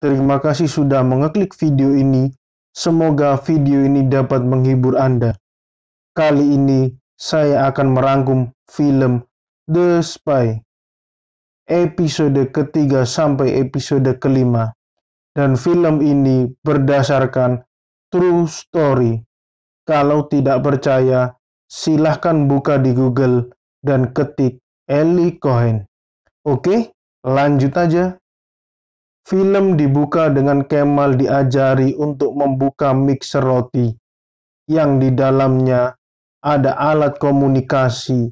Terima kasih sudah mengeklik video ini. Semoga video ini dapat menghibur Anda. Kali ini saya akan merangkum film The Spy episode ketiga sampai episode kelima. Dan film ini berdasarkan true story. Kalau tidak percaya, silahkan buka di Google dan ketik Eli Cohen. Oke, lanjut aja. Film dibuka dengan Kemal diajari untuk membuka mixer roti, yang di dalamnya ada alat komunikasi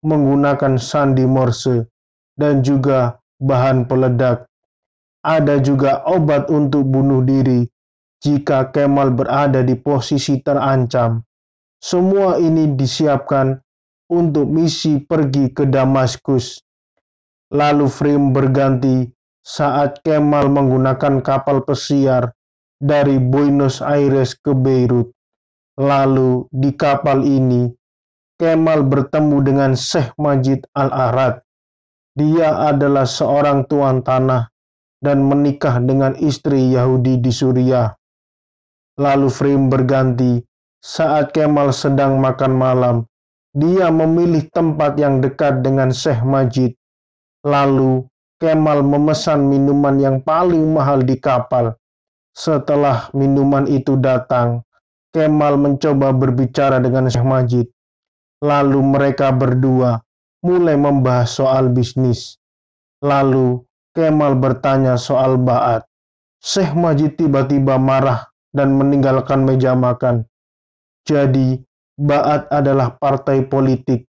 menggunakan sandi Morse dan juga bahan peledak. Ada juga obat untuk bunuh diri jika Kemal berada di posisi terancam. Semua ini disiapkan untuk misi pergi ke Damaskus. Lalu frame berganti saat Kemal menggunakan kapal pesiar dari Buenos Aires ke Beirut. Lalu di kapal ini, Kemal bertemu dengan Syekh Majid Al-Arad. Dia adalah seorang tuan tanah dan menikah dengan istri Yahudi di Suriah. Lalu frame berganti saat Kemal sedang makan malam. Dia memilih tempat yang dekat dengan Syekh Majid. Lalu Kemal memesan minuman yang paling mahal di kapal. Setelah minuman itu datang, Kemal mencoba berbicara dengan Syekh Majid. Lalu mereka berdua mulai membahas soal bisnis. Lalu Kemal bertanya soal Ba'ath. Syekh Majid tiba-tiba marah dan meninggalkan meja makan. Jadi, Ba'ath adalah partai politik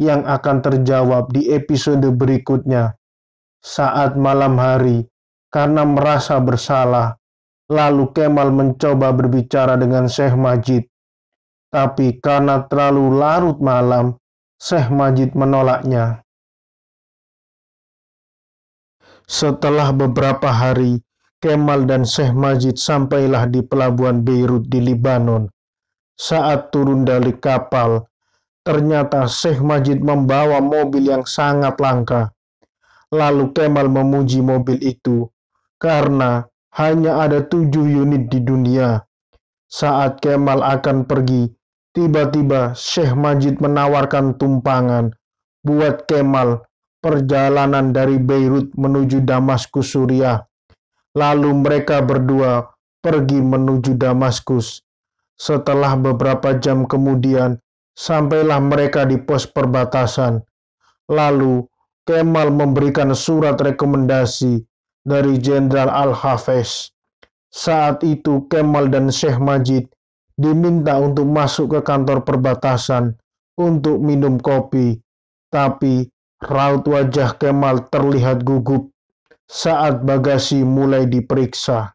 yang akan terjawab di episode berikutnya. Saat malam hari, karena merasa bersalah, lalu Kemal mencoba berbicara dengan Syekh Majid. Tapi karena terlalu larut malam, Syekh Majid menolaknya. Setelah beberapa hari, Kemal dan Syekh Majid sampailah di pelabuhan Beirut di Lebanon. Saat turun dari kapal, ternyata Syekh Majid membawa mobil yang sangat langka. Lalu Kemal memuji mobil itu karena hanya ada 7 unit di dunia. Saat Kemal akan pergi, tiba-tiba Syekh Majid menawarkan tumpangan buat Kemal perjalanan dari Beirut menuju Damaskus, Suriah. Lalu mereka berdua pergi menuju Damaskus. Setelah beberapa jam kemudian, sampailah mereka di pos perbatasan. Lalu Kemal memberikan surat rekomendasi dari Jenderal Al-Hafez. Saat itu Kemal dan Syekh Majid diminta untuk masuk ke kantor perbatasan untuk minum kopi. Tapi raut wajah Kemal terlihat gugup saat bagasi mulai diperiksa.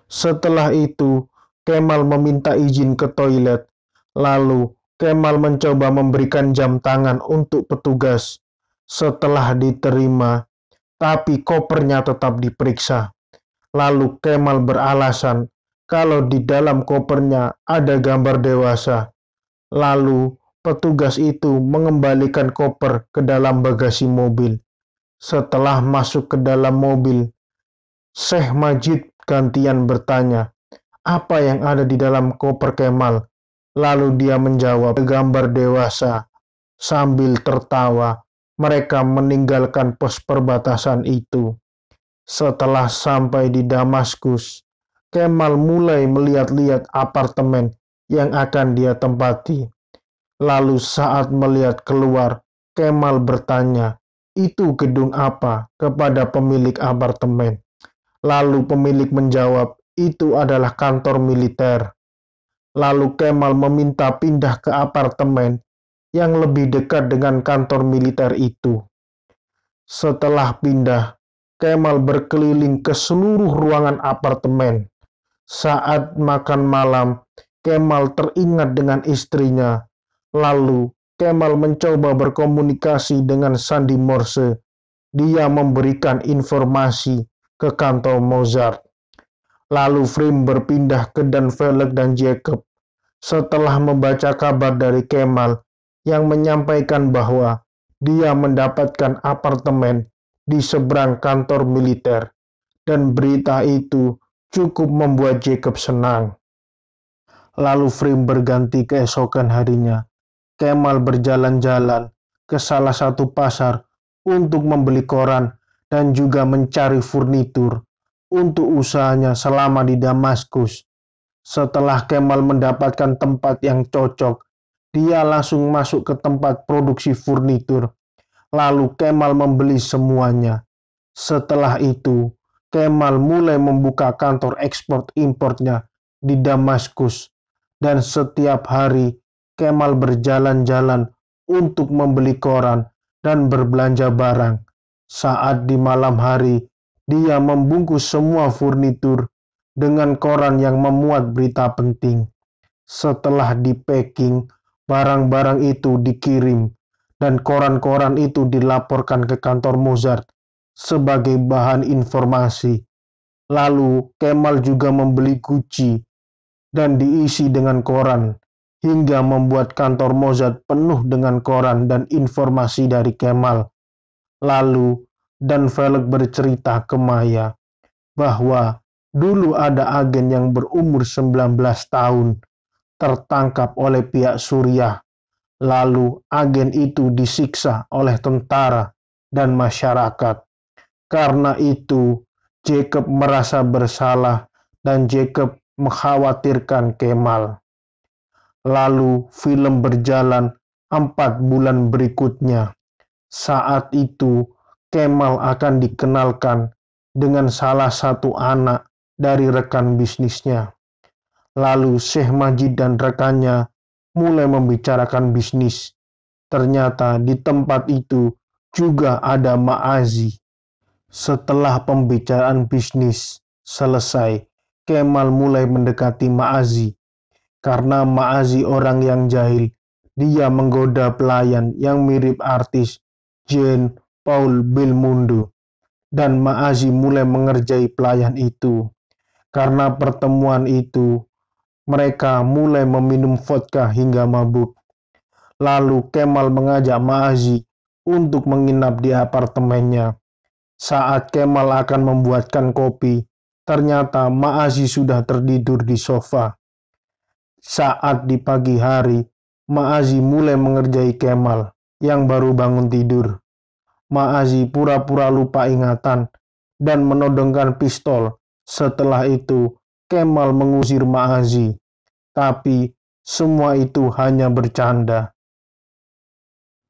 Setelah itu, Kemal meminta izin ke toilet. Lalu Kemal mencoba memberikan jam tangan untuk petugas. Setelah diterima, tapi kopernya tetap diperiksa. Lalu Kemal beralasan kalau di dalam kopernya ada gambar dewasa. Lalu petugas itu mengembalikan koper ke dalam bagasi mobil. Setelah masuk ke dalam mobil, Syekh Majid gantian bertanya, "Apa yang ada di dalam koper Kemal?" Lalu dia menjawab, "Gambar dewasa." Sambil tertawa, mereka meninggalkan pos perbatasan itu. Setelah sampai di Damaskus, Kemal mulai melihat-lihat apartemen yang akan dia tempati. Lalu saat melihat keluar, Kemal bertanya, "Itu gedung apa?" kepada pemilik apartemen. Lalu pemilik menjawab, "Itu adalah kantor militer." Lalu Kemal meminta pindah ke apartemen yang lebih dekat dengan kantor militer itu. Setelah pindah, Kemal berkeliling ke seluruh ruangan apartemen. Saat makan malam, Kemal teringat dengan istrinya. Lalu Kemal mencoba berkomunikasi dengan sandi Morse. Dia memberikan informasi ke kantor Mozart. Lalu frame berpindah ke Dan Velek dan Jacob. Setelah membaca kabar dari Kemal yang menyampaikan bahwa dia mendapatkan apartemen di seberang kantor militer, dan berita itu cukup membuat Jacob senang. Lalu frame berganti keesokan harinya. Kemal berjalan-jalan ke salah satu pasar untuk membeli koran dan juga mencari furnitur untuk usahanya selama di Damaskus. Setelah Kemal mendapatkan tempat yang cocok, dia langsung masuk ke tempat produksi furnitur. Lalu Kemal membeli semuanya. Setelah itu, Kemal mulai membuka kantor ekspor-impornya di Damaskus. Dan setiap hari, Kemal berjalan-jalan untuk membeli koran dan berbelanja barang. Saat di malam hari, dia membungkus semua furnitur dengan koran yang memuat berita penting. Setelah di-packing, barang-barang itu dikirim dan koran-koran itu dilaporkan ke kantor Mozart sebagai bahan informasi. Lalu Kemal juga membeli Gucci dan diisi dengan koran, hingga membuat kantor Mozart penuh dengan koran dan informasi dari Kemal. Lalu Dan Velek bercerita ke Maya bahwa dulu ada agen yang berumur 19 tahun tertangkap oleh pihak Suriah. Lalu agen itu disiksa oleh tentara dan masyarakat. Karena itu, Jacob merasa bersalah dan Jacob mengkhawatirkan Kemal. Lalu film berjalan 4 bulan berikutnya. Saat itu, Kemal akan dikenalkan dengan salah satu anak dari rekan bisnisnya. Lalu Syekh Majid dan rekannya mulai membicarakan bisnis. Ternyata di tempat itu juga ada Ma'azi. Setelah pembicaraan bisnis selesai, Kemal mulai mendekati Ma'azi. Karena Ma'azi orang yang jahil, dia menggoda pelayan yang mirip artis Jean Paul Belmondo. Dan Ma'azi mulai mengerjai pelayan itu. Karena pertemuan itu, mereka mulai meminum vodka hingga mabuk. Lalu Kemal mengajak Ma'azi untuk menginap di apartemennya. Saat Kemal akan membuatkan kopi, ternyata Ma'azi sudah tertidur di sofa. Saat di pagi hari, Ma'azi mulai mengerjai Kemal yang baru bangun tidur. Ma'azi pura-pura lupa ingatan dan menodongkan pistol. Setelah itu, Kemal mengusir Ma'azi. Tapi semua itu hanya bercanda.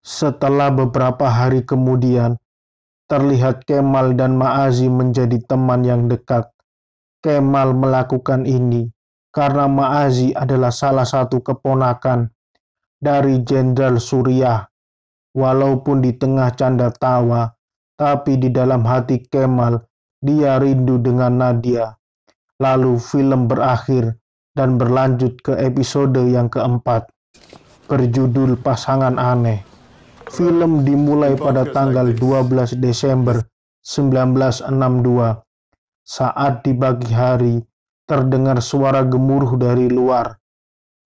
Setelah beberapa hari kemudian, terlihat Kemal dan Ma'azi menjadi teman yang dekat. Kemal melakukan ini karena Ma'azi adalah salah satu keponakan dari Jenderal Suriah. Walaupun di tengah canda tawa, tapi di dalam hati Kemal, dia rindu dengan Nadia. Lalu film berakhir dan berlanjut ke episode yang keempat, berjudul Pasangan Aneh. Film dimulai pada tanggal 12 Desember 1962. Saat di pagi hari, terdengar suara gemuruh dari luar.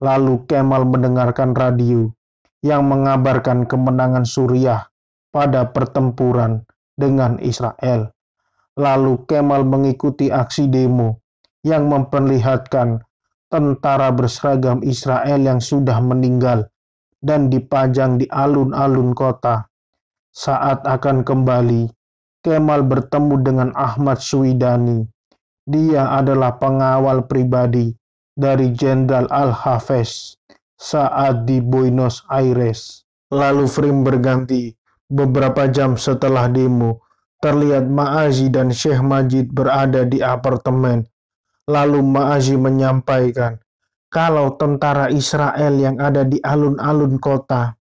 Lalu Kemal mendengarkan radio yang mengabarkan kemenangan Suriah pada pertempuran dengan Israel. Lalu Kemal mengikuti aksi demo yang memperlihatkan tentara berseragam Israel yang sudah meninggal dan dipajang di alun-alun kota. Saat akan kembali, Kemal bertemu dengan Ahmad Suwidani. Dia adalah pengawal pribadi dari Jenderal Al-Hafez saat di Buenos Aires. Lalu frame berganti. Beberapa jam setelah demo, terlihat Ma'azi dan Syekh Majid berada di apartemen. Lalu Ma'azi menyampaikan kalau tentara Israel yang ada di alun-alun kota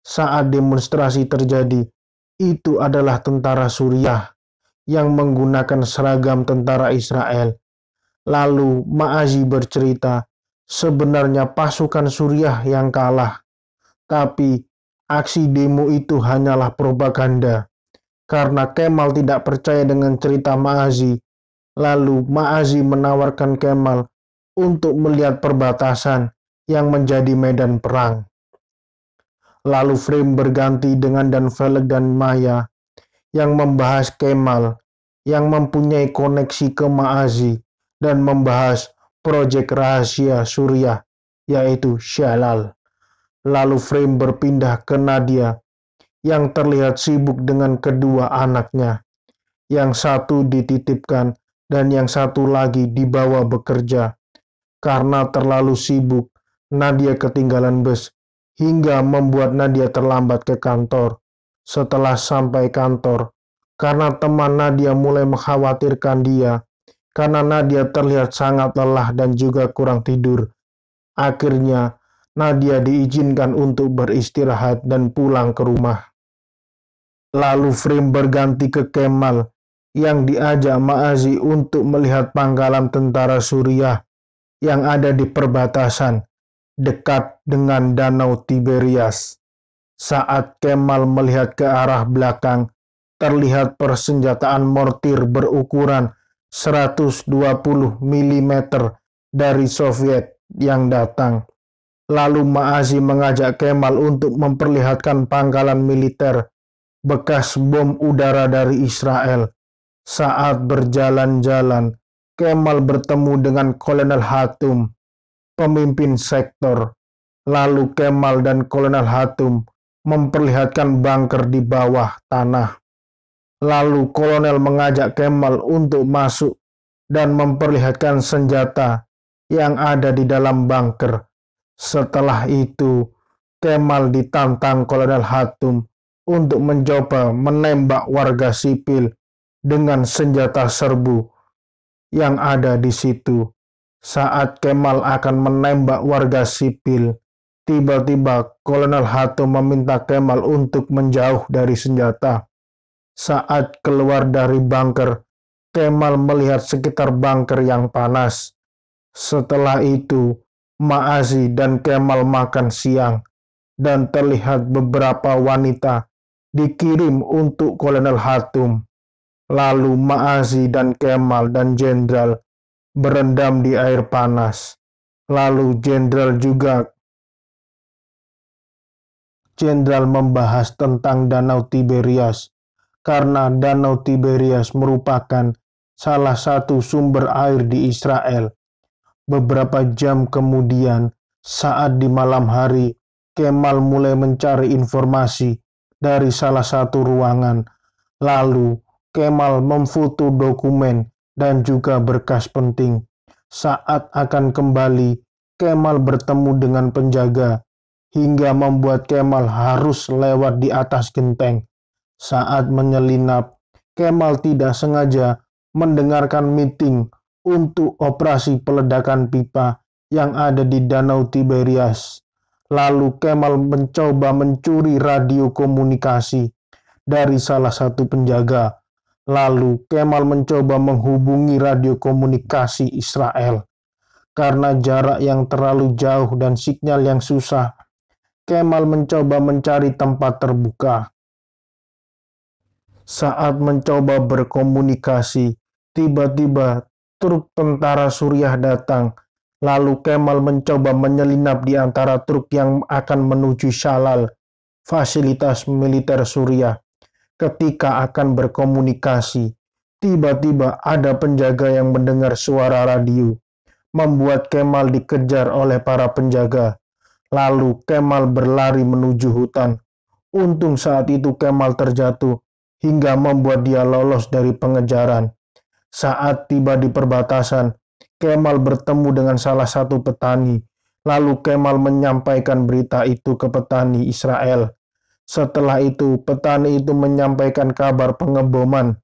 saat demonstrasi terjadi itu adalah tentara Suriah yang menggunakan seragam tentara Israel. Lalu Ma'azi bercerita, sebenarnya pasukan Suriah yang kalah, tapi aksi demo itu hanyalah propaganda. Karena Kemal tidak percaya dengan cerita Ma'azi, lalu Ma'azi menawarkan Kemal untuk melihat perbatasan yang menjadi medan perang. Lalu frame berganti dengan Dan Velek dan Maya yang membahas Kemal yang mempunyai koneksi ke Ma'azi dan membahas proyek rahasia Suriah yaitu Shalal. Lalu frame berpindah ke Nadia yang terlihat sibuk dengan kedua anaknya. Yang satu dititipkan dan yang satu lagi dibawa bekerja. Karena terlalu sibuk, Nadia ketinggalan bus hingga membuat Nadia terlambat ke kantor. Setelah sampai kantor, karena teman Nadia mulai mengkhawatirkan dia, karena Nadia terlihat sangat lelah dan juga kurang tidur. Akhirnya, Nadia diizinkan untuk beristirahat dan pulang ke rumah. Lalu frame berganti ke Kemal yang diajak Ma'azi untuk melihat pangkalan tentara Suriah yang ada di perbatasan dekat dengan Danau Tiberias. Saat Kemal melihat ke arah belakang, terlihat persenjataan mortir berukuran 120 mm dari Soviet yang datang. Lalu Ma'azi mengajak Kemal untuk memperlihatkan pangkalan militer bekas bom udara dari Israel. Saat berjalan-jalan, Kemal bertemu dengan Kolonel Hatum, pemimpin sektor. Lalu Kemal dan Kolonel Hatum memperlihatkan bunker di bawah tanah. Lalu Kolonel mengajak Kemal untuk masuk dan memperlihatkan senjata yang ada di dalam bunker. Setelah itu, Kemal ditantang Kolonel Hatum untuk mencoba menembak warga sipil dengan senjata serbu yang ada di situ. Saat Kemal akan menembak warga sipil, tiba-tiba Kolonel Hatum meminta Kemal untuk menjauh dari senjata. Saat keluar dari bunker, Kemal melihat sekitar bunker yang panas. Setelah itu, Ma'azi dan Kemal makan siang dan terlihat beberapa wanita dikirim untuk Kolonel Hatum. Lalu Ma'azi dan Kemal dan Jenderal berendam di air panas. Lalu Jenderal membahas tentang Danau Tiberias karena Danau Tiberias merupakan salah satu sumber air di Israel. Beberapa jam kemudian, saat di malam hari, Kemal mulai mencari informasi dari salah satu ruangan. Lalu, Kemal memfoto dokumen dan juga berkas penting. Saat akan kembali, Kemal bertemu dengan penjaga, hingga membuat Kemal harus lewat di atas genteng. Saat menyelinap, Kemal tidak sengaja mendengarkan meeting untuk operasi peledakan pipa yang ada di Danau Tiberias. Lalu Kemal mencoba mencuri radio komunikasi dari salah satu penjaga. Lalu Kemal mencoba menghubungi radio komunikasi Israel. Karena jarak yang terlalu jauh dan sinyal yang susah, Kemal mencoba mencari tempat terbuka. Saat mencoba berkomunikasi, tiba-tiba truk tentara Suriah datang. Lalu Kemal mencoba menyelinap di antara truk yang akan menuju Shalal, fasilitas militer Suriah. Ketika akan berkomunikasi, tiba-tiba ada penjaga yang mendengar suara radio, membuat Kemal dikejar oleh para penjaga. Lalu Kemal berlari menuju hutan. Untung saat itu Kemal terjatuh hingga membuat dia lolos dari pengejaran. Saat tiba di perbatasan, Kemal bertemu dengan salah satu petani. Lalu Kemal menyampaikan berita itu ke petani Israel. Setelah itu, petani itu menyampaikan kabar pengeboman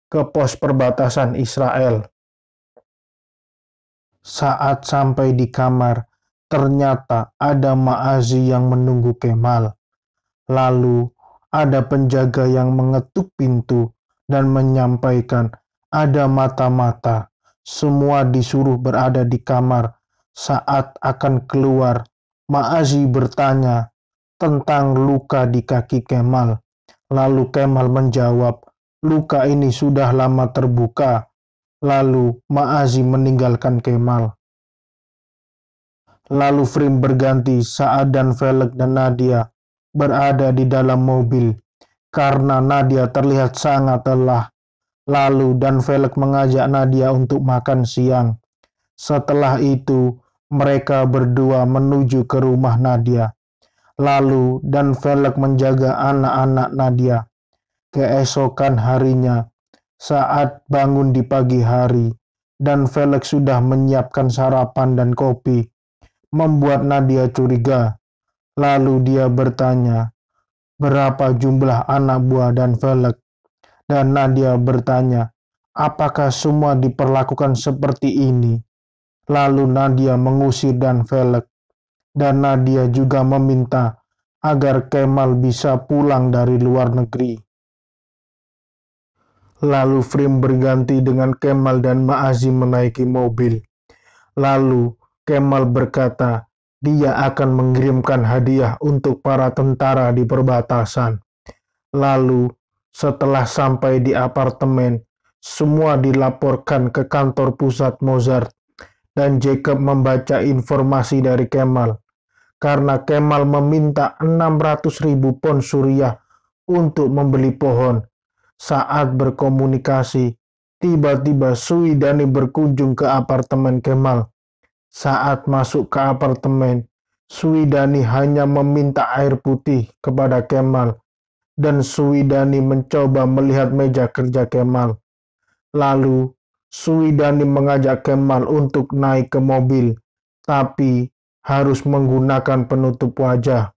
ke pos perbatasan Israel. Saat sampai di kamar, ternyata ada Ma'azi yang menunggu Kemal. Lalu, ada penjaga yang mengetuk pintu dan menyampaikan ada mata-mata. Semua disuruh berada di kamar. Saat akan keluar, Ma'azi bertanya tentang luka di kaki Kemal. Lalu Kemal menjawab, luka ini sudah lama terbuka. Lalu Ma'azi meninggalkan Kemal. Lalu frame berganti saat dan Velek dan Nadia berada di dalam mobil. karena Nadia terlihat sangat lelah. Lalu Dan Velek mengajak Nadia untuk makan siang. Setelah itu, mereka berdua menuju ke rumah Nadia. Lalu Dan Velek menjaga anak-anak Nadia. Keesokan harinya, saat bangun di pagi hari, Dan Velek sudah menyiapkan sarapan dan kopi, membuat Nadia curiga. Lalu dia bertanya, berapa jumlah anak buah Dan Velek? Dan Nadia bertanya, apakah semua diperlakukan seperti ini? Lalu Nadia mengusir Dan Velek, dan Nadia juga meminta agar Kemal bisa pulang dari luar negeri. Lalu frame berganti dengan Kemal dan Ma'azim menaiki mobil. Lalu Kemal berkata, dia akan mengirimkan hadiah untuk para tentara di perbatasan. Lalu, setelah sampai di apartemen, semua dilaporkan ke kantor pusat Mozart, dan Jacob membaca informasi dari Kemal, karena Kemal meminta 600.000 pon Suriah untuk membeli pohon. Saat berkomunikasi, tiba-tiba Suidani berkunjung ke apartemen Kemal. Saat masuk ke apartemen, Suidani hanya meminta air putih kepada Kemal, dan Suidani mencoba melihat meja kerja Kemal. Lalu, Suidani mengajak Kemal untuk naik ke mobil, tapi harus menggunakan penutup wajah.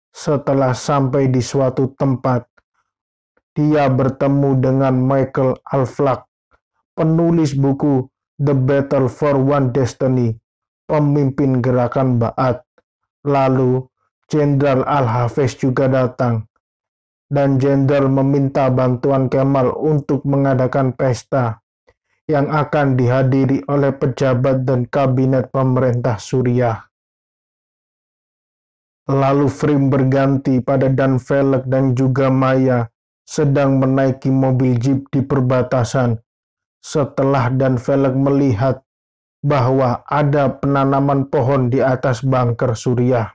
Setelah sampai di suatu tempat, dia bertemu dengan Michael Alflag, penulis buku The Battle for One Destiny, pemimpin gerakan Ba'ath. Lalu, Jenderal Al-Hafez juga datang, dan Jenderal meminta bantuan Kemal untuk mengadakan pesta yang akan dihadiri oleh pejabat dan kabinet pemerintah Suriah. Lalu frame berganti pada Dan Velek dan juga Maya sedang menaiki mobil jeep di perbatasan. Setelah Dan Velek melihat bahwa ada penanaman pohon di atas bunker Suriah.